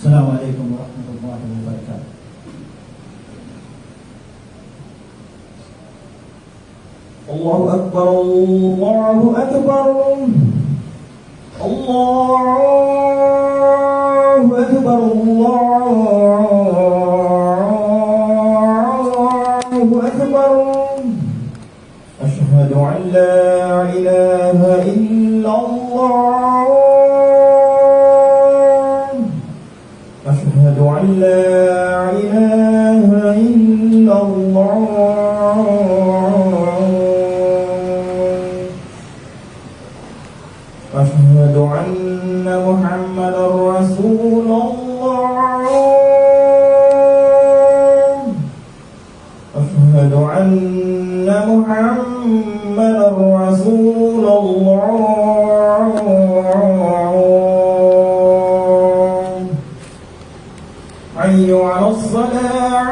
Assalamualaikum warahmatullahi wabarakatuh. Allahu Akbar, Allahu Akbar, Allahu Akbar, Allahu Akbar. Asyhadu an la ilaha illallah. Asyhadu an la ilaha illallah. Asyhadu anna Muhammadar Rasulullah. Asyhadu anna Muhammadar Rasulullah. Hayya 'alas salah.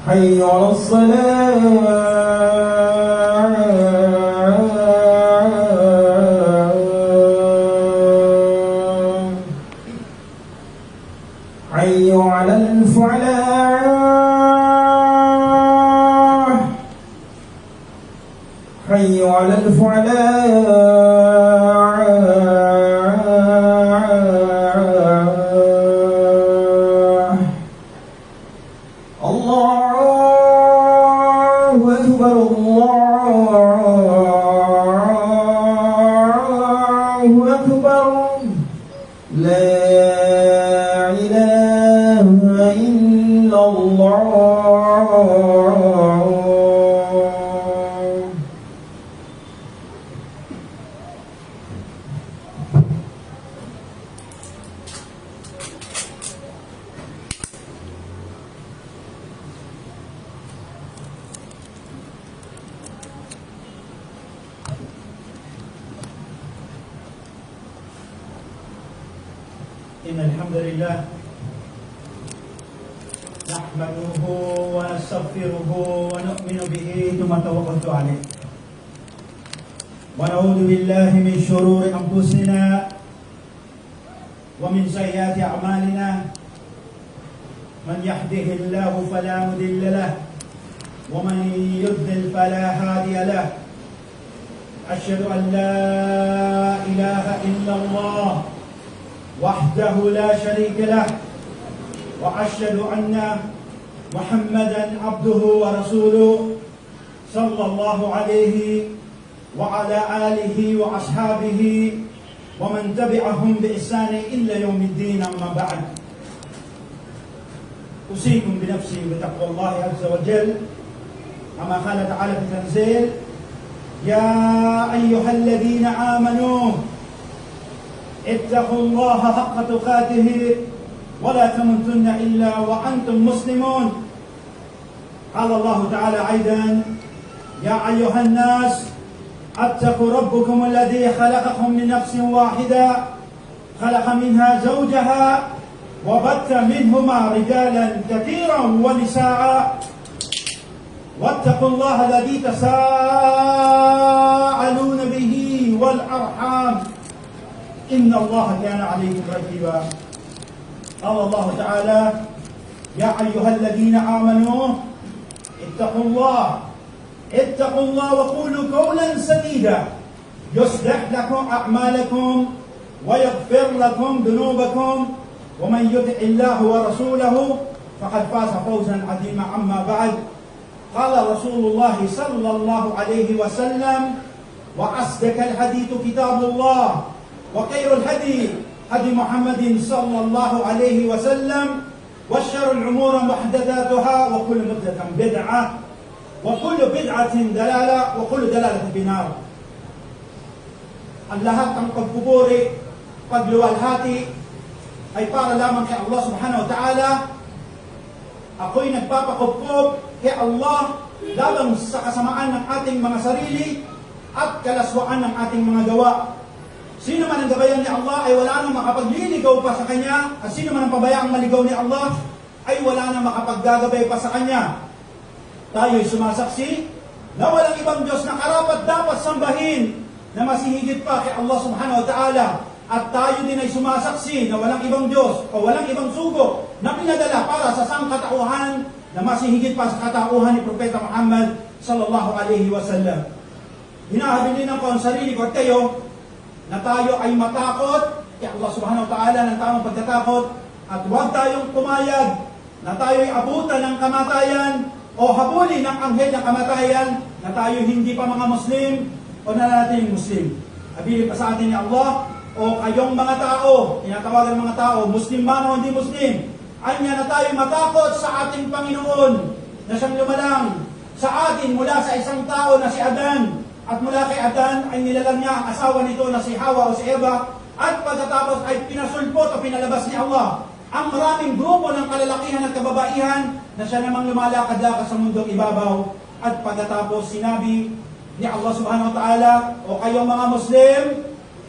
Hayya 'alas salah. حي على الفلاح. حي على الفلاح. الله أكبر، الله أكبر. لا إن الحمد لله نحمده ونستغفره ونؤمن به ثم نتوكل عليه ونعوذ بالله من شرور أنفسنا ومن سيئات أعمالنا من يهده الله فلا مضل له ومن يضلل فلا هادي له أشهد أن لا إله إلا الله وحده لا شريك له وأشهد أن محمدا عبده ورسوله صلى الله عليه وعلى آله وأصحابه ومن تبعهم بإحسان إلى يوم الدين. أما بعد، أوصيكم بنفسي بتقوى الله عز وجل كما قال تعالى في التنزيل: يا أيها الذين آمنوا اتقوا الله حق تقاته ولا تموتن إلا وأنتم مسلمون. قال الله تعالى أيضا: يا أيها الناس اتقوا ربكم الذي خلقكم من نفس واحدة خلق منها زوجها وبث منهما رجالا كثيرا ونساء واتقوا الله الذي تساءلون به والأرحام إن الله كان عليكم رقيبا. قال الله تعالى: يا أيها الذين آمنوا اتقوا الله وقولوا قولا سديدا يصلح لكم أعمالكم ويغفر لكم ذنوبكم ومن يطع الله ورسوله فقد فاز فوزا عظيما. أما بعد، قال رسول الله صلى الله عليه وسلم: وأصدق الحديث كتاب الله وخير الهدي هدي محمد صلى الله عليه وسلم وشر الأمور محدثاتها وكل محدثة بدعة وكل بدعة ضلالة وكل ضلالة في النار. Ang lahat ng pagpupuri, pagluwalhati ay para lamang kay Allah subhanahu wa ta'ala. Ako'y nagpapakupkop kay Allah laban sa kasamaan ng ating mga sarili at kalaswaan ng ating mga gawa. Sino man ang gabayan ni Allah ay wala nang makapagliligaw pa sa Kanya, at sino man ang pabayaang maligaw ni Allah ay wala nang makapaggagabay pa sa Kanya. Tayo'y sumasaksi na walang ibang Diyos na karapat dapat sambahin na masihigit pa kay Allah subhanahu wa ta'ala. At tayo din ay sumasaksi na walang ibang Diyos o walang ibang sugo na pinadala para sa sangkatauhan na masihigit pa sa katauhan ni Propeta Muhammad sallallahu alaihi wasallam. Hinahabilinan ko ang sarili ko at kayo na tayo ay matakot kay Allah subhanahu wa ta'ala ng tamang pagkatakot at huwag tayong pumayag na tayo ay abutan ng kamatayan o habulin ng anghel ng kamatayan na tayo hindi pa mga Muslim o nananatiling Muslim. Abilin pa sa atin ni Allah, o kayong mga tao, tinatawagan ng mga tao, Muslim man o hindi Muslim, anya na tayo matakot sa ating Panginoon na siyang lumalang sa atin mula sa isang tao na si Adan, at mula kay Adan ay nilalang niya ang asawa nito na si Hawa o si Eva, at pagkatapos ay pinasulpot o pinalabas ni Allah ang maraming grupo ng kalalakihan at kababaihan na siya namang lumalakad-lakad sa mundong ibabaw. At pagkatapos sinabi ni Allah subhanahu wa ta'ala, o kayong mga Muslim,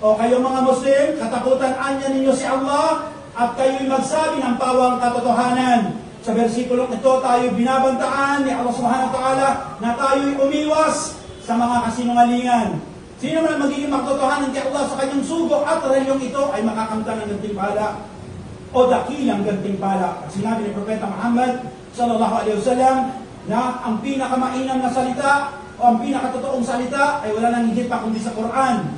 o kayong mga Muslim, katakutan anya ninyo si Allah at kayo'y magsabi ng pawang katotohanan. Sa versikulong ito tayo binabantaan ni Allah subhanahu wa ta'ala na tayo'y umiwas sa mga kasinungalingan. Sino man magiging makatotohanan kay Allah sa kanyang sugo at relyong ito ay makakamtan ng gantimpala o dakilang gantimpala. At sinabi ni Propeta Muhammad sallallahu alaihi wasallam na ang pinakamainam na salita o ang pinakatotoong salita ay wala nang higit pa kundi sa Quran.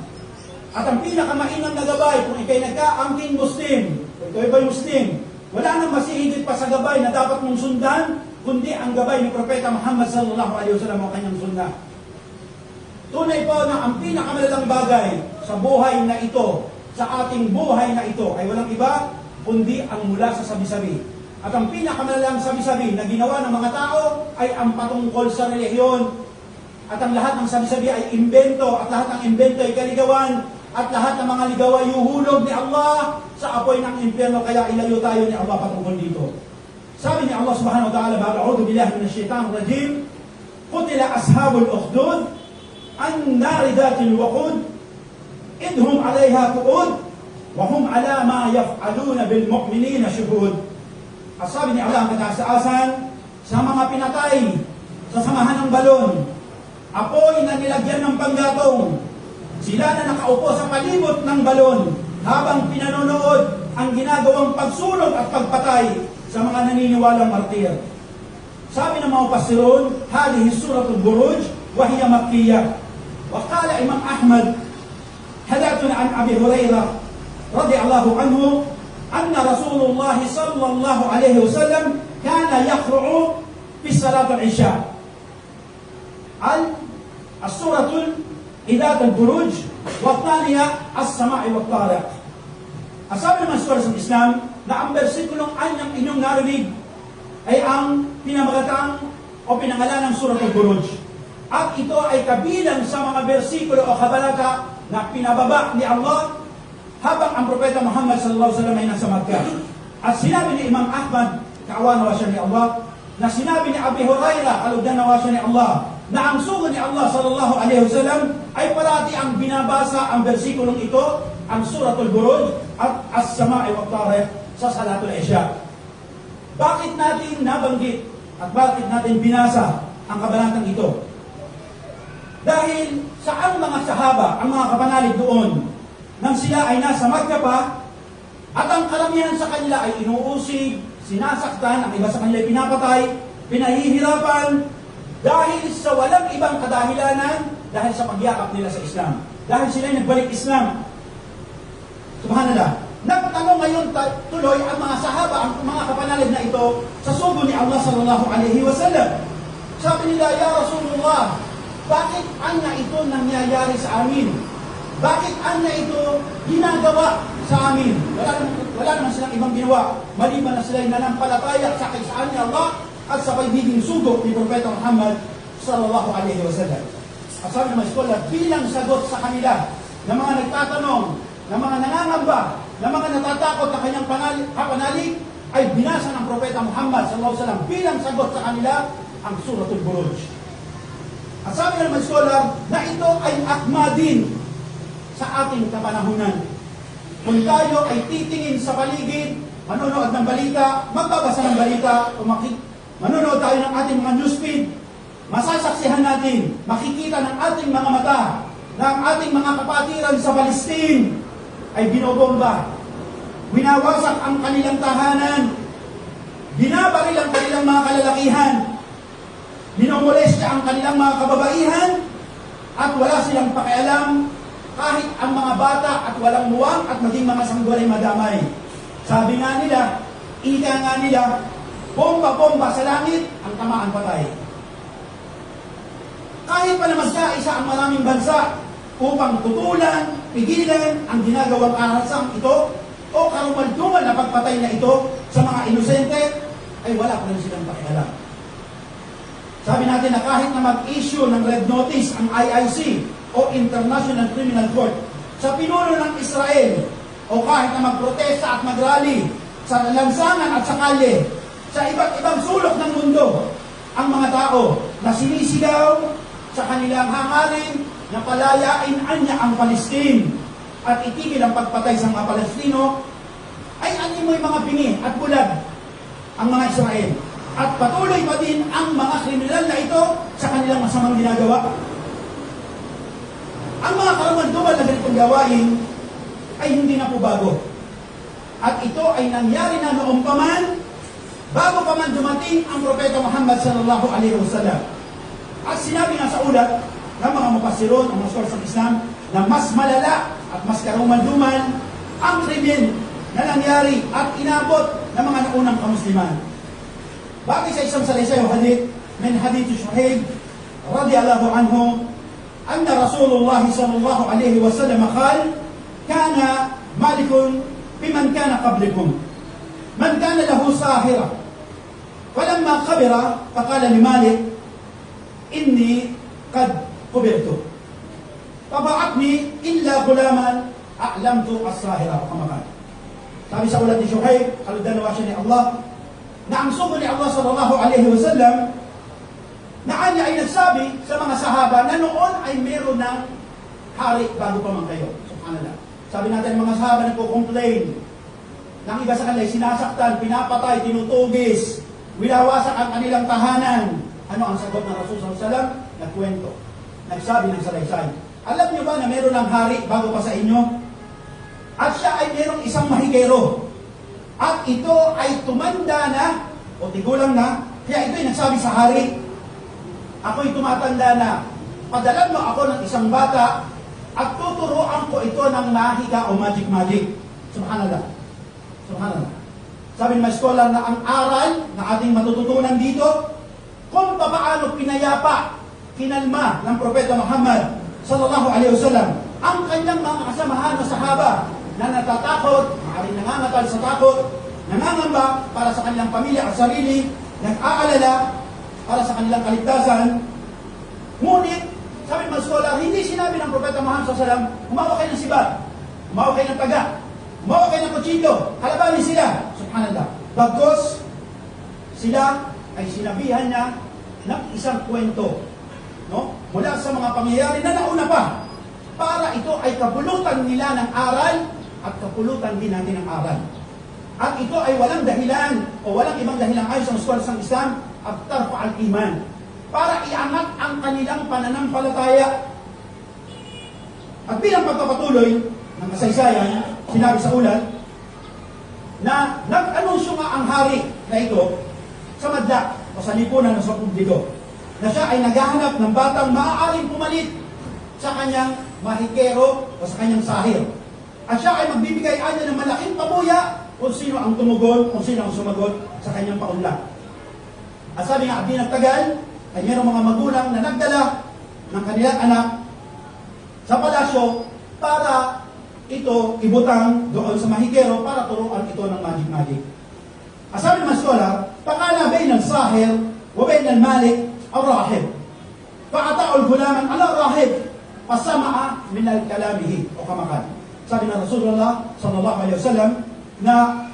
At ang pinakamainam na gabay, kung ikay nagkaangking Muslim, kung ikaw ba'y Muslim, wala nang masihigit pa sa gabay na dapat mong sundan, kundi ang gabay ni Propeta Muhammad sallallahu alaihi wasallam o kanyang sunna. Tunay po na ang pinakamalalang bagay sa buhay na ito, sa ating buhay na ito, ay walang iba, kundi ang mula sa sabi-sabi. At ang pinakamalalang sabi-sabi na ginawa ng mga tao ay ang patungkol sa relihiyon. At ang lahat ng sabi-sabi ay imbento, at lahat ng imbento ay kaligawan, at lahat ng mga ligaw ay yuhulog ni Allah sa apoy ng impyerno, kaya ilayo tayo ni Allah patungkol dito. Sabi ni Allah subhanahu wa ta'ala, "A'udhu billahi minash shaitanir rajim. Qutila ashabul ukhdud, an-nari dhatil waqud, idhum 'alayha qu'ud, wa hum 'ala ma yaf'aluna bil mu'minina shuhud." At sabi ni Allah ang kataasan, sa mga pinatay sa samahan ng balon, apoy na nilagyan ng panggatong, sila na nakaupo sa palibot ng balon habang pinanonood ang ginagawang pagsunog at pagpatay sa mga naniniwalang martir. Sabi ng mga pasirun, halihi suratul Buruj, wa hiya makkiyah. Wa qala Imam Ahmad, hadatuna an Abi Hurairah radhiyallahu anhu, anna Rasulullah sallallahu alaihi wasallam kana yaqra'u fi salatul isya. As-suratul Idat al-Buruj, wa thaniya as-Sama'i wa Tariq. Asabi naman sa Islam na ang versikulong anyang inyong narinig ay ang pinamagatang o pinangalan ng Surat al-Buruj. At ito ay kabilang sa mga versikulo o kabalata na pinababa ni Allah habang ang Propeta Muhammad sallallahu alaihi wasallam ay nasa Makkah. At sinabi ni Imam Ahmad, kaawa nawa siya ni Allah, na sinabi ni Abi Hurairah, kalugdan nawa siya ni Allah, na ang sugo ni Allah sallallahu alaihi wasallam ay parati ang binabasa ang versikulong ito, ang Suratul Buruj at As-Sama'i wa Tariq sa Salatul Isya. Bakit natin nabanggit at bakit natin binasa ang kabanatang ito? Dahil sa ang mga sahaba, ang mga kapanalig doon, nang sila ay nasa Makkah pa, at ang karamihan sa kanila ay inuusig, sinasaktan, ang iba sa kanila ay pinapatay, pinahihirapan, dahil sa walang ibang kadahilanan, dahil sa pagyakap nila sa Islam. Dahil sila ay nagbalik Islam. Subhanallah. Nagtanong ngayon tuloy ang mga sahaba, ang mga kapanalig na ito, sa sugo ni Allah sallallahu alaihi wasallam. Sabi nila, "Ya Rasulullah, bakit anya ito nangyayari sa amin? Bakit anya ito ginagawa sa amin? Wala naman silang ibang ginawa, maliban na sila nanampalataya sa kaisaan ni Allah at sa pagiging sugo ni Propeta Muhammad sallallahu alaihi wasallam." At sabi ng mga scholar, bilang sagot sa kanila ng mga nagtatanong, ng mga nangangamba, ng mga natatakot na kanyang kapanalig, ay binasa ng Propeta Muhammad sallallahu alaihi wasallam bilang sagot sa kanila ang Suratul Buruj. At sabi ng mga scholar na ito ay akma din sa ating kapanahunan. Kung tayo ay titingin sa paligid, manonood ng balita, magbabasa ng balita, manonood tayo ng ating mga newsfeed, masasaksihan natin, makikita ng ating mga mata na ang ating mga kapatiran sa Palestine ay binobomba. Winawasak ang kanilang tahanan. Binabaril ang kanilang mga kalalakihan. Minomolestya ang kanilang mga kababaihan at wala silang pakialam kahit ang mga bata at walang muwang at maging mga sanggol ay madamay. Sabi nga nila, ika nga nila, bomba-bomba sa langit, ang tamaan patay. Kahit pa naman isa ang maraming bansa upang tutulan, pigilan ang ginagawang arasang ito o karumalduman na pagpatay na ito sa mga inosente, ay wala pa rin silang pakialam. Sabi natin na kahit na mag-issue ng red notice ang IIC o International Criminal Court sa pinuno ng Israel o kahit na magprotesta at magrally sa lansangan at sa kalye sa iba't ibang sulok ng mundo, ang mga tao na sinisigaw sa kanilang hangarin na palayain anya ang Palestine at itigil ang pagpatay sa mga Palestino, ay animoy mga bingi at bulag ang mga Israel. At patuloy pa din ang mga kriminal na ito sa kanilang masamang ginagawa. Ang mga karamanduman na ganitong gawain ay hindi na po bago. At ito ay nangyari na noong paman, bago pa man dumating ang Propeta Muhammad sallallahu alaihi wasallam. At sinabi nga sa ulat ng mga mupassirun, ang mga scholars ng Islam, na mas malala at mas karumalduman ang krimen na nangyari at inabot ng mga naunang kamusliman. Bagay sa isang salaysay o hadith, min hadith Shuhaib radiyallahu anhu, anna Rasulullah sallallahu alaihi wasallam qala, kana malikun biman kana qablikum, man kana lahu sahira, falamma qabira faqala li Malik, inni qad qubirtu, faba'atni illa gulaman a'lamtu as-sahira. Sabi sa ulat ni Shuhaib, kaludanawa siya ni Allah, na ang sugo ni Allah sallallahu alaihi wasallam na kanya ay nagsabi sa mga sahaba na noon ay meron ng hari bago pa man kayo. Subhanallah. Sabi natin mga sahaba nagko-complain ng iba sa kanila, sinasaktan, pinapatay, tinutugis, winawasak ang kanilang tahanan. Ano ang sagot ng Rasul sallallahu alaihi wasallam? Nagkwento. Nagsabi ng salaysay. Alam niyo ba na meron ng hari bago pa sa inyo? At siya ay merong isang mahigero. At ito ay tumanda na, o tigulang na, kaya ito ay nagsabi sa hari, ako'y tumatanda na, padalan mo ako ng isang bata, at tuturuan ko ito ng mahika o magic-magic. Subhanallah. Subhanallah. Sabi ng mga scholar na ang aral na ating matututunan dito, kung paano pinayapa, kinalma ng Propeta Muhammad sallallahu alaihi wasallam ang kanyang mga kasamahan na sahaba na natatakot, maaaring nangangatal sa takot, nangangamba para sa kanilang pamilya at sarili, nag-aalala para sa kanilang kaligtasan. Ngunit, sabi ng mga scholar, hindi sinabi ng Propeta Muhammad SAW, umawa kayo ng sibat, umawa kayo ng taga, umawa kayo ng kutsilyo, kalabanin sila. Subhanallah. Bagkos, sila ay sinabihan niya ng isang kwento, no? Mula sa mga pangyayari na nauna pa, para ito ay kapulutan nila ng aral at kapulutan din natin ng aral. At ito ay walang dahilan o walang ibang dahilan ayon sa scholars ng Islam at tarfa al-iman, para iangat ang kanilang pananampalataya. At bilang pagpapatuloy ng kasaysayan, sinabi sa ulat na nag-anunsyo nga ang hari na ito sa madla o sa lipunan sa publiko na siya ay naghahanap ng batang maaaring pumalit sa kanyang mahikero o sa kanyang sahir. At siya ay magbibigay anya ng malaking pabuya kung sino ang tumugon, kung sino ang sumagot sa kanyang paunlak. At sabi nga, di nagtagal, ay mayroong mga magulang na nagdala ng kanilang anak sa palasyo para ito ibutang doon sa mahikero para turuan ito ng magic-magic. At sabi ng mga scholar, pakala bain al-sahir wa bain al-malik al-rahib. Fa'ata'ul gulaman ala-rahib pasama'a min al-kalamihi o kamakan. Sabi ng Rasulullah sallallahu alaihi wasallam na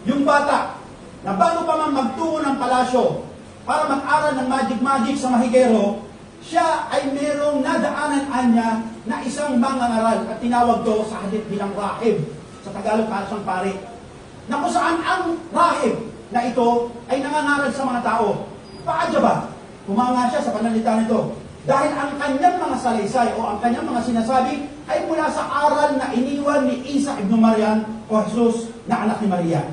yung bata na bago pa man magtungo ng palasyo para mag-aral ng magic-magic sa mahigero, siya ay merong nadaanan anya na isang mangangaral at tinawag to sa hadith bilang rahib. Sa Tagalog para siyang pare. Na kung saan ang rahib na ito ay nangangaral sa mga tao. Paadya ba? Kumanga siya sa panalita nito. Dahil ang kanyang mga salaysay o ang kanyang mga sinasabi ay mula sa aral na iniwan ni Isa ibn Maryam o Jesus na anak ni Maria.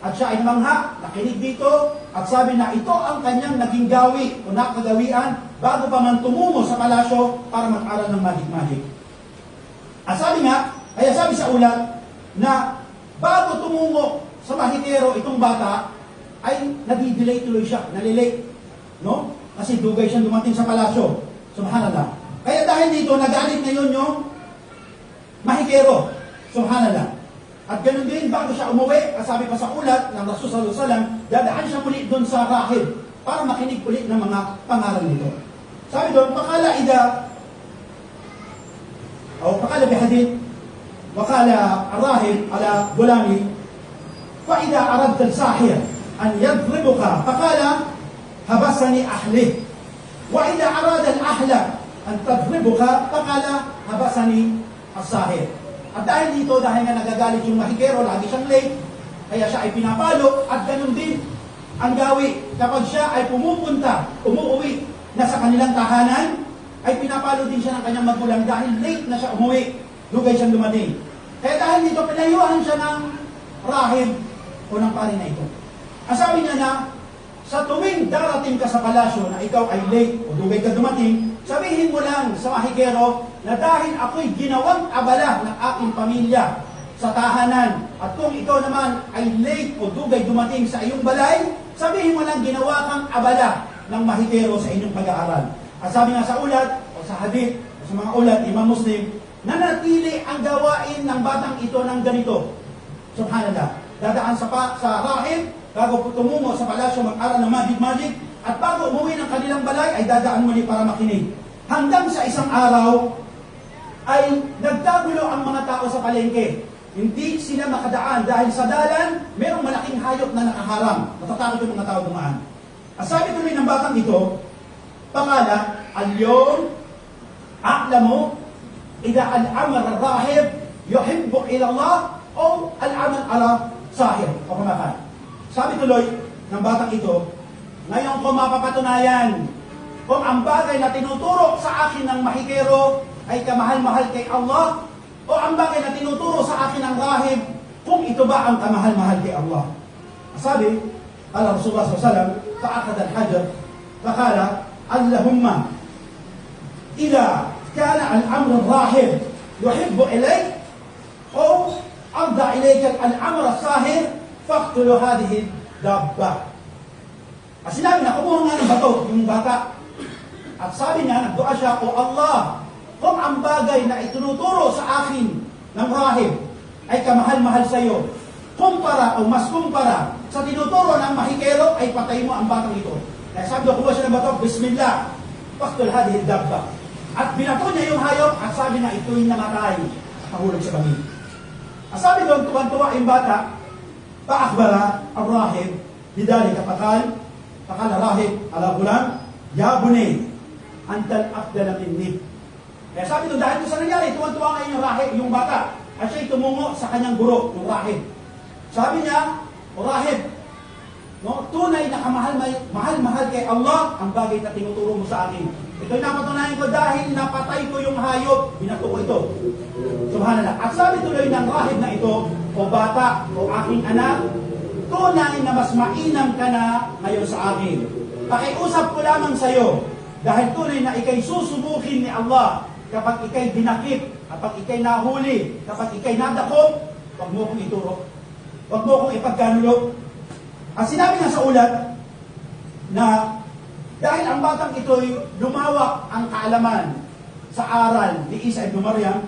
At siya ay mangha, nakinig dito, at sabi na ito ang kanyang naging gawi o nakagawian bago pa man tumungo sa palasyo para mag-aral ng magic-magic. At sabi nga, kaya sabi sa ulat na bago tumungo sa mahikero itong bata, ay nadidelay tuloy siya, nalilate. No? Kasi dugay siyang dumating sa palasyo. Subhanallah. Kaya dahil dito, nagalit ngayon yung mahikero. Subhanallah. At ganun din, bago siya umuwi, sabi pa sa ulat ng Rasul sallallahu alaihi wasallam, dadaan siya muli doon sa rahib para makinig ulit ng mga pangaral nito. Sabi doon, pakala bihadid, wakala arahib ala gulami, فإذا أردت الساحر أن يضربك فقال habasani ahli, وإذا أراد الأهل أن تضربك فقال habasani الساحر. At dahil dito, dahil nga nagagalit yung mahikero, lagi siyang late, kaya siya ay pinapalo, at ganun din ang gawi. Kapag siya ay pumupunta, umuwi na sa kanilang tahanan, ay pinapalo din siya ng kanyang magulang dahil late na siya umuwi, lugay siyang dumating. Kaya dahil dito, pinayuhan siya ng rahib o ng pari na ito. Ang sabi niya na, sa tuwing darating ka sa palasyo na ikaw ay late o dugay ka dumating, sabihin mo lang sa mahikero na dahil ako'y ginawang abala ng aking pamilya sa tahanan, at kung ikaw naman ay late o dugay dumating sa iyong balay, sabihin mo lang ginawa kang abala ng mahikero sa inyong pag-aaral. At sabi nga sa ulat o sa hadith o sa mga ulat, Imam Muslim, nanatili ang gawain ng batang ito ng ganito. Subhanallah. Dadaan sa rahib, bago tumungo sa palasyo mag-aral ng magic-magic, at bago umuwi ng kanilang balay, ay dadaan muli para makinig. Hanggang sa isang araw, ay nagtagulo ang mga tao sa palengke. Hindi sila makadaan dahil sa dalan, mayroong malaking hayop na nakaharang. Natatakot yung mga tao dumaan. Ang sabi tuloy ng batang ito, pakala, al-yawm, a'lamu, idha al-amr al-rahib, yuhibbu ilallah, o al-amal ala sahir, o kumakan. Sabi tuloy ng batang ito, ngayon ko mapapatunayan kung ang bagay na tinuturo sa akin ng mahikero ay kamahal-mahal kay Allah, o ang bagay na tinuturo sa akin ng rahib, kung ito ba ang kamahal-mahal kay Allah. Sabi, ala Rasulullah SAW, fa'akad al-hajar, fakala, Allahumma, ila kana al-amr al-rahib yuhibbu ilayk, o arda ilayka al-amr al-sahir, faqtulu hadhihi dabba. At sinabi na, kumuha nga ng bato, yung bata. At sabi niya, nagdua siya, O Allah, kung ang bagay na itinuturo sa akin ng rahib ay kamahal-mahal sa iyo, kumpara o mas kumpara sa tinuturo ng mahikero, ay patay mo ang batang ito. Kaya sabi niya, kumuha siya ng bato, Bismillah, faqtul hadhihi dabba. At binato niya yung hayop, at sabi na, ito'y namatay. Mahulog sa bangin. At sabi doon, tuwan-tuwa yung bata, Paakbara al-rahib, bidalika pakal rahib ala gulam, ya bunay, antal afdala minni. Kaya sabi doon, dahil sa nangyari, tuwan-tuwa ngayon yung rahib, yung bata, at siya'y tumungo sa kanyang guro, yung rahib. Sabi niya, O rahib, no, tunay na mahal-mahal kay Allah ang bagay na tinuturo mo sa akin. Ito'y napatunayan ko dahil napatay ko yung hayop, binato ko ito. Subhanallah. At sabi tuloy ng rahib na ito, O bata, o aking anak, tunay na mas mainam ka na ngayon sa akin. Pakiusap ko lamang sa iyo, dahil tunay na ikay susubukin ni Allah kapag ikay dinakip, kapag ikay nahuli, kapag ikay nadakop, huwag mo kong ituro. Huwag mo kong ipagkanulo. At sinabi nga sa ulat na dahil ang batang ito'y lumawak ang kaalaman sa aral ni Isa ibn Maryam,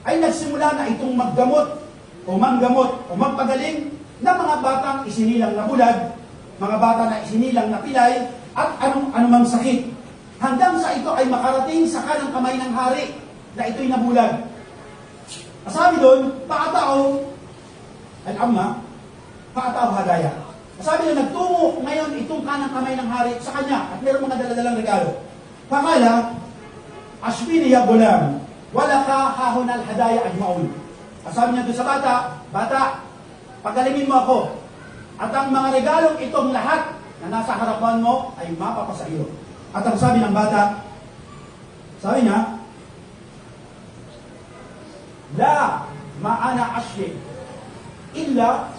ay nagsimula na itong maggamot o manggamot o magpagaling ng mga batang isinilang na bulag, mga bata na isinilang na pilay, at anumang sakit. Hanggang sa ito ay makarating sa kanang kamay ng hari na ito'y nabulag. Sabi doon, paatao, al-amma, paatao hadaya. Sabi doon, nagtungo ngayon itong kanang kamay ng hari sa kanya at mayroong mga daladalang regalo. Pakala, ashbini ya gulam, wala ka hahon al-hadaya ajmaun. Sabi niya doon sa bata, pagalingin mo ako, at ang mga regalong itong lahat na nasa harapan mo ay mapapasa iyo. At ang sabi ng bata, Sabi niya, La ma'ana ashyi illa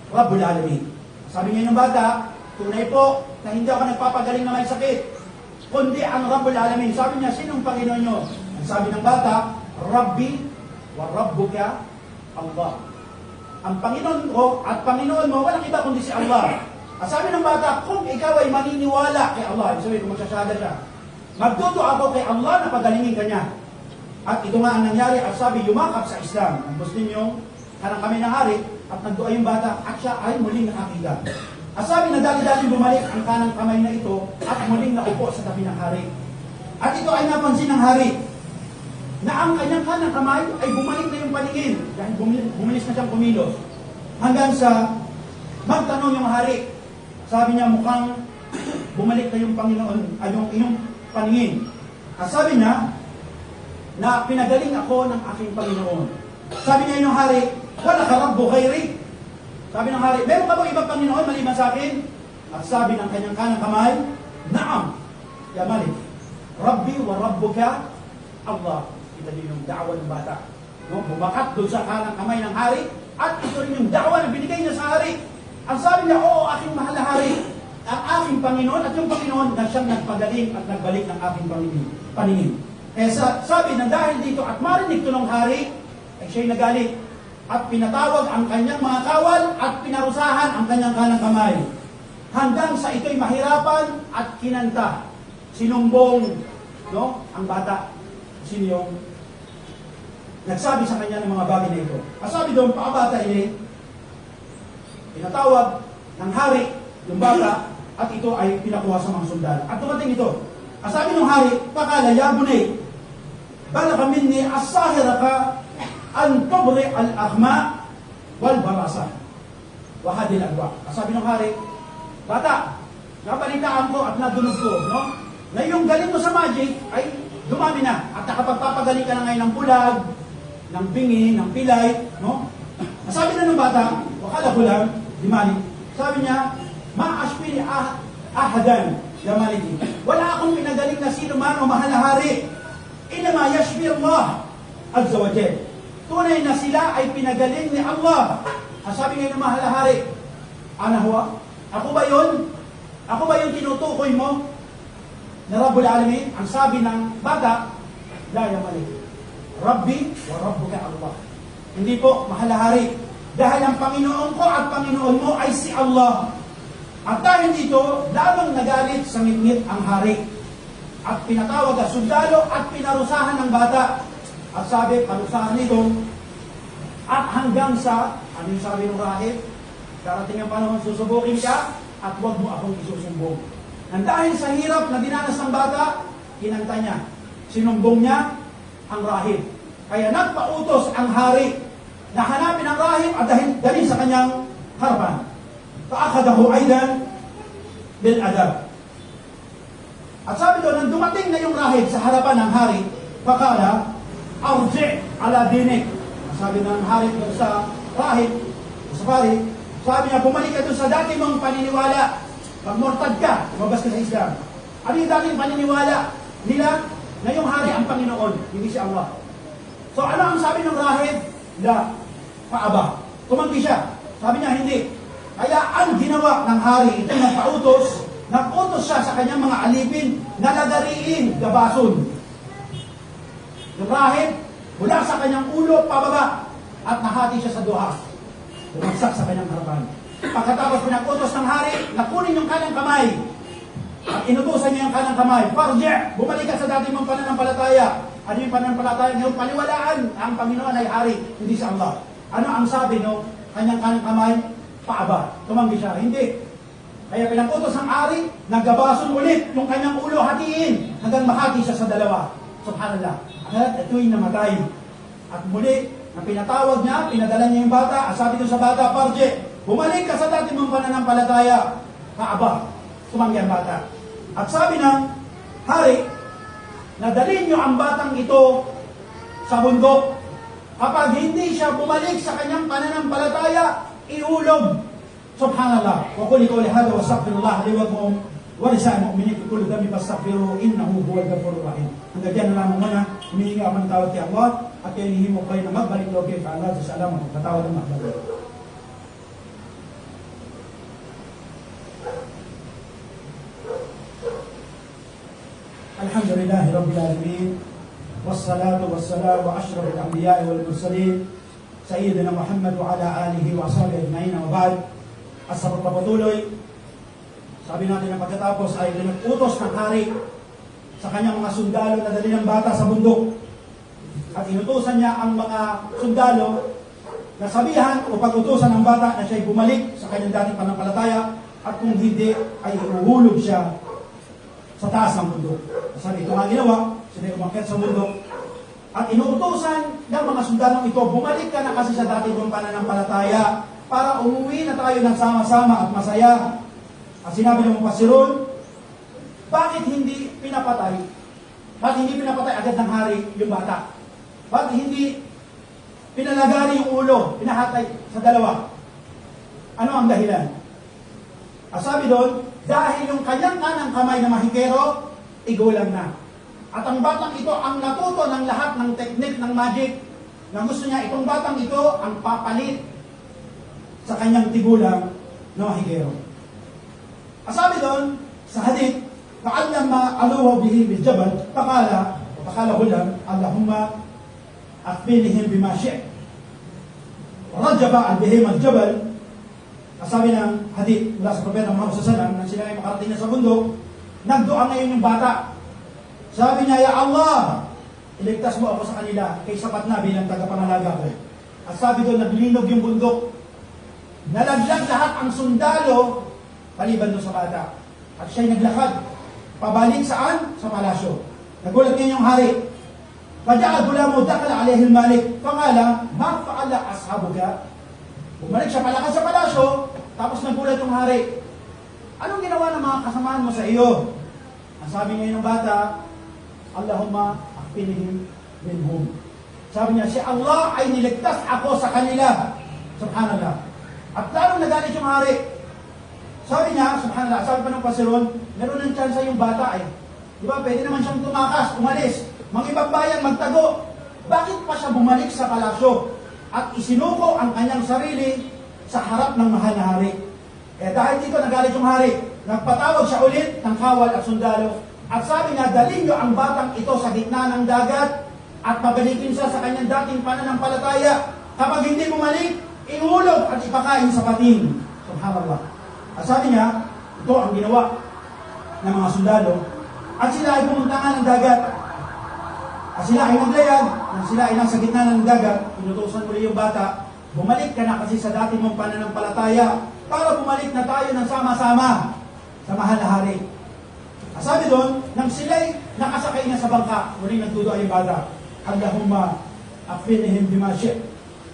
Rabbul Alamin. Sabi niya ng bata, tunay po na hindi ako nagpapagaling na may sakit, kundi ang Rabbul Alamin. Sabi niya, sinong Panginoon nyo? Ang sabi ng bata, Rabbi wa Rabbuka Allah. Ang Panginoon ko at Panginoon mo, walang iba kundi si Allah. Ang sabi ng bata, kung ikaw ay maniniwala kay Allah, ibig sabihin kung magsasyada siya, magtuto ako kay Allah na pagalingin kanya. At ito nga ang nangyari, at sabi, yumakap sa Islam. Ang Muslim yung kanang kami ng hari, at nagdua yung bata, at siya ay muling nakakita. At sabi na dali-dali bumalik ang kanang kamay na ito, at muling naupo sa tabi ng hari. At ito ay napansin ng hari, na ang kanyang kanang kamay ay bumalik na yung paningin, dahil bumilis na siyang kumilos. Hanggang sa magtanong yung hari, sabi niya mukhang bumalik na yung Panginoon, ay yung iyong paningin. At sabi niya, na pinagaling ako ng aking Panginoon. Sabi niya yung hari, wala ka Rabbu khairi. Sabi ng hari, meron ka bang ibang Panginoon maliban sa akin? At sabi ng kanyang kanang kamay, Naam, ya Malik, Rabbi wa Rabbuka Allah. Ito din yung da'wa ng bata. No? Bumakat doon sa kanang kamay ng hari, at ito rin yung da'wa na binigay niya sa hari. Ang sabi niya, oo, aking mahal na hari, ang aking Panginoon at yung Panginoon na siyang nagpagaling at nagbalik ng aking paningin. Eh sabi na dahil dito at marinig ito ng hari, ay siya'y nagalit at pinatawag ang kanyang mga kawal at pinarusahan ang kanyang kanang kamay. Hanggang sa ito'y mahirapan at kinanta. Sinumbong, no, ang bata. Sino yung nagsabi sa kanya ng mga bagay na ito. Ang sabi doon, pakabata ini, pinatawag ng hari yung bata at ito ay pinakuha sa mga sundalo. At dumating ito. Ang sabi ng hari, pakala, ya bunay, balaka minni as-sahira ka an tubri al-akhma wal-barasa wa hadil agwa. Ang sabi ng hari, bata, napalitaan ko at nadunog ko, no? Na yung galing mo sa magic ay dumami na. At nakapagpapagaling ka na ngayon ng bulag, ng bingi, ng pilay, no? Ang sabi na ng bata, wakala ko lang, di mali, sabi niya, ma'ashpili ahadan, ya maliki. Wala akong pinagaling na sino man o mahal na hari. Inama yashfi Allah azza wa jal. Tunay na sila ay pinagaling ni Allah. Ang sabi ngayon ng mahal na hari, ana huwa? Ako ba yun? Ako ba yung tinutukoy mo na Rabbul Alamin? Ang sabi ng bata, la ya malik, Rabbi wa Rabbuka Allah. Hindi po, mahal na hari. Dahil ang Panginoon ko at Panginoon mo ay si Allah. At dahil dito, lamang nagalit sa ngit-ngit ang hari. At pinatawag ang sundalo at pinarusahan ng bata. At sabi, parusahan nito. At hanggang sa, ano yung sabi ng rahib? Darating ang panahon, susubukin ka at huwag mo akong isusumbong. Nang dahil sa hirap na dinanas ng bata, kinanta niya. Sinumbong niya ang rahib. Kaya nagpautos ang hari na hanapin ang rahib at dalhin sa kanyang harapan. Faakadahu aidan bil adab. At sabi doon, nang dumating na yung rahib sa harapan ng hari, fakala, arji ala dinik. Sabi ng hari doon sa rahib, sa pari, sabi niya, bumalik ka doon sa dati mong paniniwala. Pag-mortad ka, lumabas ka sa Islam. Ano yung dating paniniwala nila na yung hari ang Panginoon, hindi si Allah? So ano ang sabi ng rahib? La, paaba. Tumanggi siya. Sabi niya, hindi. Kaya ang ginawa ng hari, ito nagpautos, nag-utos siya sa kanyang mga alipin na lagariin, gabason. Yung rahib, mula sa kanyang ulo, pababa, at nahati siya sa duha. Bumagsak sa kanyang harapan. Pagkatapos pinag-utos ng hari, nakunin yung kanang kamay. At inutusan niya yung kanang kamay. Farji', bumalik ka sa dati mong pananampalataya. Ano yung pananampalataya niyo? Paniwalaan ang Panginoon ay hari, hindi sa Allah. Ano ang sabi no? Kanyang kanang kamay, paaba. Tumanggi siya. Hindi. Kaya pinag-utos ng hari, naggabason ulit yung kanyang ulo, hatiin, hanggang mahati siya sa dalawa. Subhanallah. At ito'y namatay. At muli, na pinatawag niya, pinadala niya yung bata, sabi doon sa bata, Farji', bumalik ka sa dati mong pananampalataya. Paaba. Tumanggi ang bata. At sabi ng hari, nadalhin niyo ang batang ito sa bundok. Kapag hindi siya bumalik sa kanyang pananampalataya, iulog. Subhanallah. Wa qul qawli hadha wa astaghfirullah li wa lakum ولسائر المؤمنين في كل ذنب فاستغفروه إنه هو الغفور الرحيم. Hanggang dyan na lamang muna, humihingi ako ng tawad kay Allah at kayo hinihimo kayo na magbalik daw kayo kay Allah sa salamat at patawad ng magbalik. Alhamdulillah Rabbil Alamin, wassalatu wassalamu wa ashrafil anbiya'i wal mursalin Sayyidina Muhammad wa ala alihi wa sahbihi ajma'in wa ba'd. At sa pagpapatuloy, sabi natin na pagkatapos ay nag-utos ng hari sa kanyang mga sundalo na dali ng bata sa bundok. At inutusan niya ang mga sundalo na sabihan o pag-utusan ng bata na siya'y bumalik sa kanyang dating panampalataya at kung hindi ay ihuhulog siya sa taas ng bundok. Sabi ito nga ginawa, sila umakyat sa bundok at inuutosan ng mga sundalong ito, bumalik ka na kasi sa dating mong pananampalataya para umuwi na tayo ng sama-sama at masaya. At sinabi ng mufassirun, bakit hindi pinapatay? Bakit hindi pinapatay agad ng hari yung bata? Bakit hindi pinalagari yung ulo, pinahatay sa dalawa? Ano ang dahilan? At sabi doon, dahil yung kanyang kanang kamay na mahikero, igulang na. At ang batang ito ang natuto ng lahat ng teknik ng magic na gusto niya itong batang ito ang papalit sa kanyang tigulang na mahikero. At sabi doon, sa hadith, فَعَلَّمَا أَلُوَ بِهِ بِالْجَبَلِ فَقَالَ هُلَمْ اللَّهُمَّ أَقْبِلِهِمْ بِمَا شِئْتَ وَرَجَّبَ بِهِمْ الْجَبَلِ. At sabi ng hadith mula sa Propeta Muhammad SAW, nang sila ay makarating na sa bundok, nagdoa ngayon yung bata. Sabi niya, Ya Allah, iligtas mo ako sa kanila, kay sapat na bilang tagapangalaga ko. At sabi doon, naglinog yung bundok. Nalaglag lahat ang sundalo, paliban doon sa bata. At siya'y naglakad, pabalik saan? Sa palasyo. Nagulat ngayon yung hari. Faja'al gulamo dakala alayhi al-malik. Pangala, ma fa'ala ashabuka? Bumalik siya palakad sa palasyo, tapos nagulat yung hari. Anong ginawa ng mga kasamaan mo sa iyo? Ang sabi ngayon ng bata, Allahumma akpinihim minhum. Sabi niya, si Allah ay niligtas ako sa kanila. Subhanallah. At lalo nagalit yung hari. Sabi niya, subhanallah, sabi pa ng pasirон, meron ng tsansa yung bata eh. Di ba, pwede naman siyang tumakas, umalis, mang-ibang bayan, magtago. Bakit pa siya bumalik sa palasyo at isinuko ang kanyang sarili sa harap ng mahal na hari? Eh dahil dito nagalit yung hari, nagpatawag siya ulit ng kawal at sundalo. At sabi niya, dalhin niyo ang batang ito sa gitna ng dagat at pabalikin siya sa kanyang dating pananampalataya. Kapag hindi bumalik, ihulog at ipakain sa pating. Subhanallah. At sabi niya, ito ang ginawa ng mga sundalo. At sila ay pumunta nga ng dagat. At sila ay naglayag. Nang sila ay nasa gitna ng dagat, pinutusan muli yung bata, bumalik ka na kasi sa dati mong pananampalataya para bumalik na tayo ng sama-sama sa mahal na hari. At sabi doon, nang sila'y nakasakay na sa bangka, muling nagduduwa yung bata, Allahumma akfinihim bima shi'ta.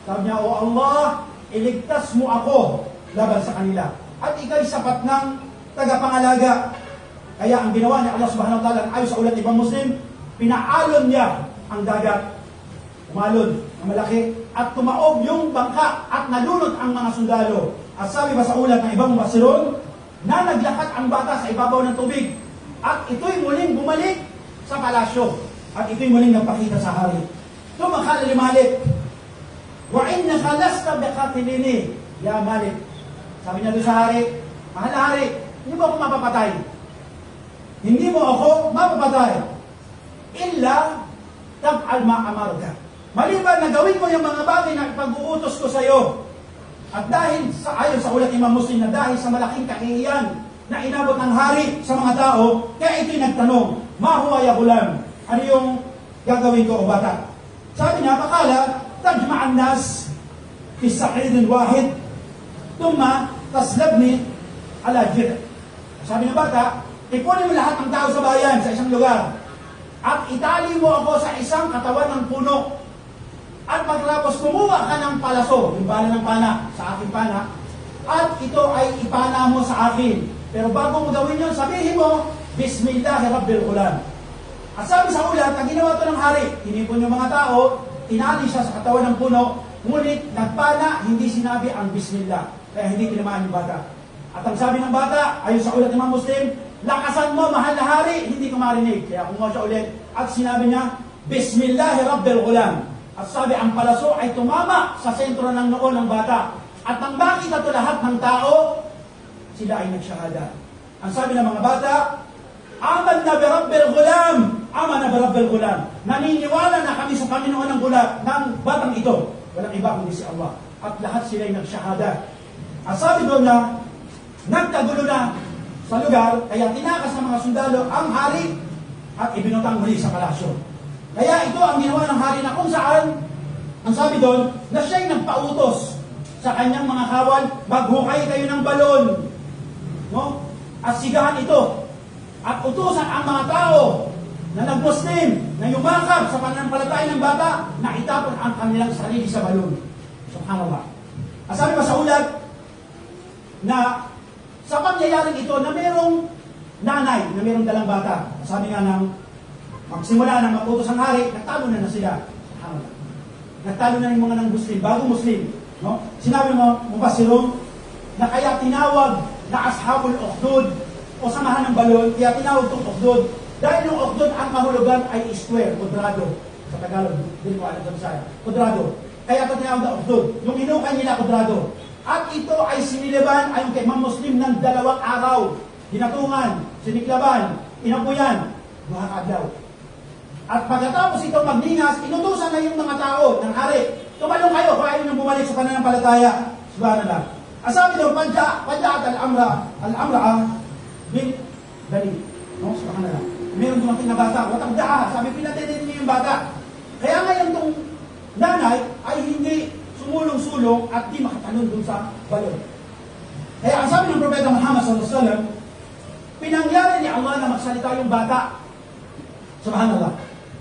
Sabi niya, O Allah, iligtas mo ako laban sa kanila. At ikaw'y sapat ng tagapangalaga. Kaya ang ginawa ni Allah subhanahu wa ta'ala, ayon sa ulat ibang Muslim, pinaalon niya ang dagat. Umalon na malaki at tumaob yung bangka at nalunod ang mga sundalo. At sabi ba sa ulat ng ibang mufassirun, na naglakad ang bata sa ibabaw ng tubig. At ito'y muling bumalik sa palasyo. At ito'y muling nagpakita sa hari. Tumakala ni Malik, wa innaka lasta biqatilini ya Malik. Sabi niya doon sa hari, mahal na hari, hindi mo ako mapapatay. Hindi mo ako mapapatay. Illa tab'al ma'amarka. Maliban na gawin mo yung mga bagay na pag-uutos ko sa iyo. At dahil sa ayon sa ulat Imam Muslim na dahil sa malaking kahihiyan na inabot ng hari sa mga tao, kaya ito'y nagtanong, ma huwa ya gulam? Ano yung gagawin ko o bata? Sabi niya, pakala, tajma'an nas fi sa'idin wahid, tumma taslabni ala jir. Sabi ng bata, ipunin mo lahat ng tao sa bayan, sa isang lugar, at itali mo ako sa isang katawan ng puno. At pagkatapos kumuha ka ng palaso, yung bala ng pana, sa aking pana, at ito ay ipana mo sa akin. Pero bago mo gawin yun, sabihin mo, Bismillahi Rabbil Ulam. At sabi sa ulat, na ginawa ito ng hari, tinipon yung mga tao, tinali siya sa katawan ng puno, ngunit nagpana, hindi sinabi ang Bismillah. Kaya hindi tinamaan yung bata. At ang sabi ng bata, ayon sa ulat ng mga Muslim, lakasan mo, mahal na hari, hindi ko marinig. Kaya kumuha siya ulit at sinabi niya, Bismillahi Rabbil Ghulam. At sabi, ang palaso ay tumama sa sentro ng noo ng bata. At nang makita ito lahat ng tao, sila ay nagsyahada. Ang sabi ng mga bata, Aman na bi Rabbil Ghulam. Aman na bi Rabbil Ghulam. Naniniwala na kami sa Panginoon ng batang ito. Walang iba kundi si Allah. At lahat sila ay nagsyahada. At sabi doon na, nagkagulo na sa lugar, kaya tinakas ng mga sundalo ang hari at ibinutang muli sa palasyo. Kaya ito ang ginawa ng hari na kung saan, ang sabi doon, na siya'y nagpautos sa kanyang mga kawal, maghukay kayo ng balon. No? At sigahan ito. At utusan ang mga tao na nag-Muslim, na yumakap sa pananampalataya ng bata, na itapon ang kanilang sarili sa balon. Subhanallah. At sabi pa sa ulat, na sa pangyayaring ito na merong nanay, na merong dalang bata. Sabi nga ng magsimula nang maputos ang hari, nagtalo na sila. Subhanallah. Nagtalo na yung mga ng Muslim, bagong Muslim. No? Sinabi mo, Mufassirun, na kaya tinawag na Ashabul Ukhdud o samahan ng balon, kaya tinawag itong Ukhdud. Dahil yung Ukhdud, ang kahulugan ay square, kudrado. Sa Tagalog, hindi ko alam sa Bisaya. Kudrado. Kaya ito tinawag na Ukhdud. Yung hinukay nila, kudrado. At ito ay siniliban ayon kay mga Muslim ng 2 araw. Hinatungan, siniklaban, inapuyan, 2 adlaw. At pagkatapos ito magningas, inutusan na yung mga tao ng hari. Tumalong kayo kung ayaw nang bumalik sa pananampalataya. Subhanallah. Asabi doon, Padja'at al-amra bin Bali. No? Subhanallah. Meron dumating na bata, watagda'a. Sabi, pinatinin niyo yung bata. Kaya ngayon itong nanay ay hindi sumulong-sulong at di makatalon dun sa balon. Kaya ang sabi ng Propeta Muhammad SAW, pinangyari ni Allah na magsalita yung bata. Subhanallah.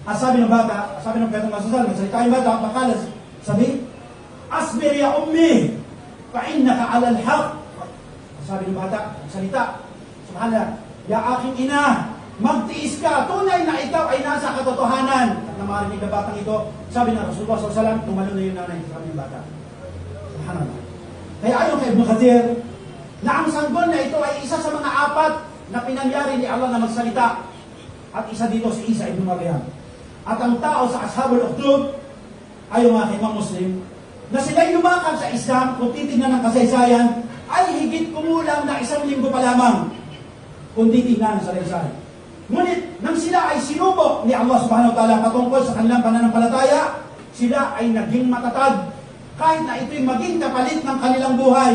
Ang sabi ng bata, sabi ng Propeta Muhammad SAW, magsalita yung bata, makalas, sabi, Asbir ya ummi, fa'innaka alal haq. Sabi ng bata, magsalita, subhanallah, ya aking ina, magtiis ka, tunay na ikaw ay nasa katotohanan. At na marinig na batang ito, sabi ng Rasulullah SAW, tumalon na yung nanay sa kanyang bata. Subhanallah. Kaya ayon kay Ibn Kathir, na ang sanggol na ito ay isa sa mga 4 na pinangyari ni Allah na magsalita. At isa dito si Isa ibn Maryam. At ang tao sa Ashabul Ukhdud, ayon mga kay Muslim, na sila'y lumakad sa Islam, kung titignan ng kasaysayan, ay higit kumulang na 1 linggo pa lamang, kung titignan ng salaysay. Ngunit, nang sila ay sinubok ni Allah subhanahu wa ta'ala patungkol sa kanilang pananampalataya, sila ay naging matatag, kahit na ito'y maging kapalit ng kanilang buhay.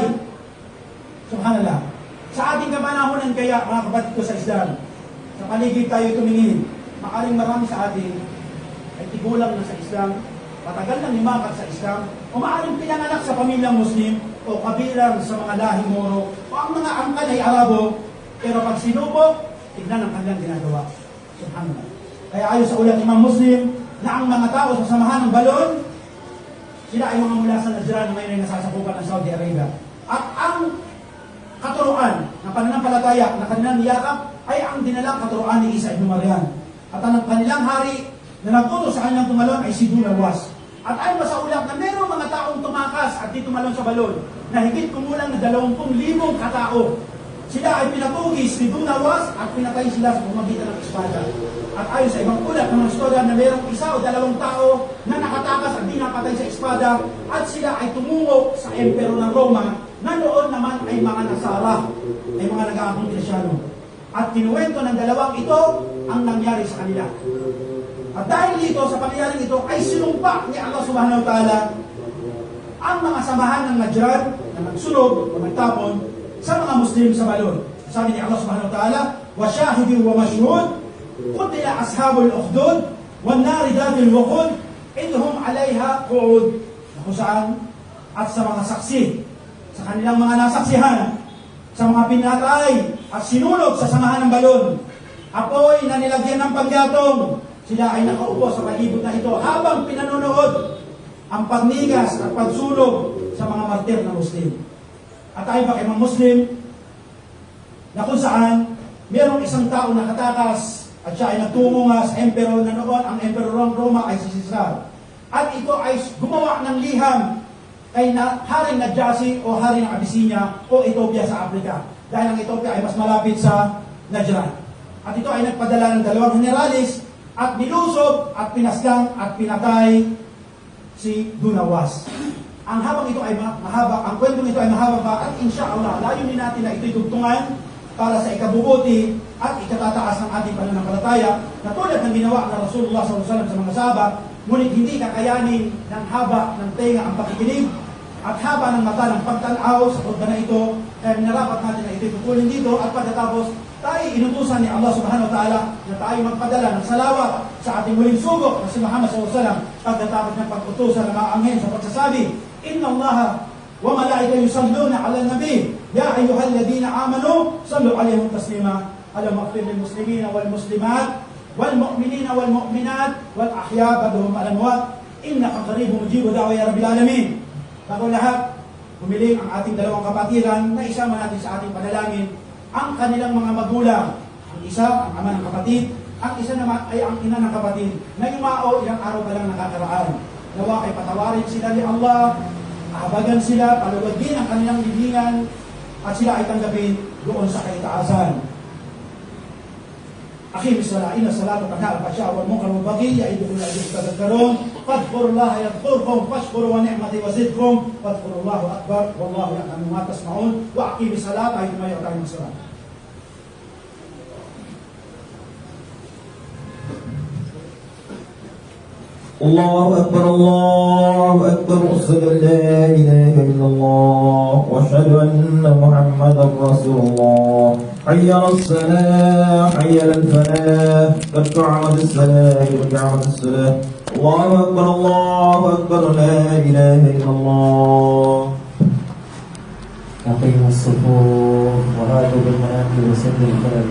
Subhanallah. Sa ating kapanahonan kaya, mga kapatid ko sa Islam, sa paligid tayo tumingin, maaring marami sa atin ay tigulang na sa Islam, matagal nang limakad sa Islam, o maaring pinanganak sa pamilyang Muslim, o kabilang sa mga lahing Moro, o ang mga angkan ay Arabo, pero pag sinubok, tignan ang kanilang ginagawa. Subhanallah. Kaya ayon sa ulat Imam Muslim, na ang mga tao sa samahan ng balon, sila ay mga mula sa Najran na ngayon ay nasasakupan ng Saudi Arabia. At ang katuruan ng pananampalataya na kanilang niyakap ay ang dinalang katuruan ni Isa ibn Maryam. At ang kanilang hari na nagtuto sa kanilang tumalon ay si Dunawas. At ayon sa ulat na mayroong mga taong tumakas at di tumalon sa balon na higit kumulang na 20,000 katao. Sila ay pinatugis ni Dunawas at pinatay sila sa pamamagitan ng espada. At ayon sa ibang ulat ng istorya na mayroong 1 o 2 tao na nakatakas at di napatay sa espada at sila ay tumungo sa Emperor ng Roma na noon naman ay mga Nasara, ay mga nag-aakong Krisyano. At kinuwento ng 2 ito ang nangyari sa kanila. At dahil dito, sa pangyayaring ito, ay sinumpa ni Allah subhanahu wa ta'ala ang mga samahan ng Najran na nagsunog o nagtapon sa mga Muslim sa balon. Sabi ni Allah subhanahu wa ta'ala, وَشَاهِدٍ وَمَشْهُودٍ قُتِلَ أَصْحَابُ الْأُخْدُودِ وَالنَّارِ ذَاتِ الْوَقُودِ إِذْ هُمْ عَلَيْهَا قُعُودٌ. Kung saan, at sa mga saksi, sa kanilang mga nasaksihan, sa mga pinatay at sinulog sa samahan ng balon, apoy na nilagyan ng panggatong, sila ay nakaupo sa palibot na ito habang pinanonood ang pagnigas at pagsulog sa mga martir na Muslim. At tayo pa kay mga Muslim na kung saan mayroong isang tao na katakas at siya ay nagtungo nga sa emperor na noon, ang emperor ng Roma ay si Caesar. At ito ay gumawa ng liham kay Haring Najasi o Haring Abyssinia o Ethiopia sa Africa. Dahil ang Ethiopia ay mas malapit sa Najran. At ito ay nagpadala ng 2 generalis at nilusob at pinaslang at pinatay si Dunawas. Ang habang ito ay mahaba, ang kwentong ito ay mahaba pa at insyaAllah, layunin natin na ito'y tugtungan para sa ikabubuti at ikatataas ng ating pananampalataya na tulad ng ginawa ng Rasulullah SAW sa mga sahabat, ngunit hindi kakayanin ng haba ng tenga ang pakikinig at haba ng mata ng pagtanaw sa khutbah na ito, kaya minarapat natin na ito'y pupulin dito at pagkatapos tayo inutusan ni Allah subhanahu wa ta'ala na tayo magpadala ng salawat sa ating muling sugok na si Muhammad SAW pagkatapos ng pag-utusan ng mga anghel sa pagsasabi, Inna Allah wa malaika yusalluna ala nabi ya ayyuhalladhina amanu sallu alayhi taslima Allahumma ighfir lil muslimina wal muslimat wal mu'minina wal mu'minat wal ahya ba'dhum al amwat innaka qaribun mujibu da'wa ya rabbil alamin. Bago lahat, humiling ang ating dalawang kapatiran na isama natin sa ating panalangin ang kanilang mga magulang. Ang isa, ang ama ng kapatid, ang isa naman ay ang ina ng kapatid na yumao ilang araw pa lang nakakaraan. Nawa ay patawarin sila ni Allah, ahabagan sila, paluwagin ang kanilang libingan at sila ay tanggapin doon sa kaitaasan. أقيم الصلاة إن الصلاة تنهى عن الفحشاء والمنكر والبغي يعظكم لعلكم تذكرون فاذكروا الله يذكركم واشكروا ونعمته وزدكم واذكروا الله أكبر والله يعلم ما تصنعون وأقيم الصلاة أينما يقام الصلاة. الله أكبر الله أكبر أشهد أن لا إله إلا الله وأشهد أن محمدا رسول الله حي على الصلاة حي على الفلاح قد قامت الصلاة قد قامت الصلاة الله أكبر لا إله إلا الله. أقيموا الصفوف وهاتوا بالمناكب وسد الخلل